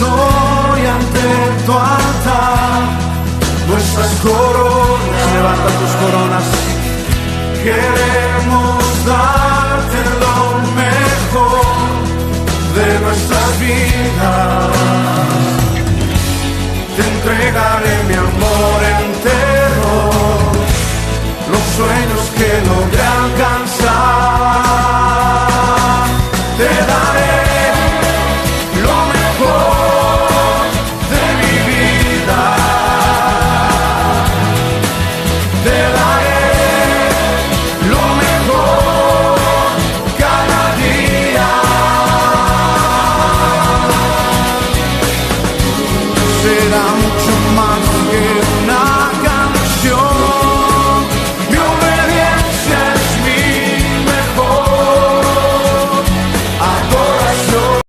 hoy ante tu altar nuestras coronas. Levanta tus coronas. Queremos darte lo mejor de nuestras vidas. Te entregaré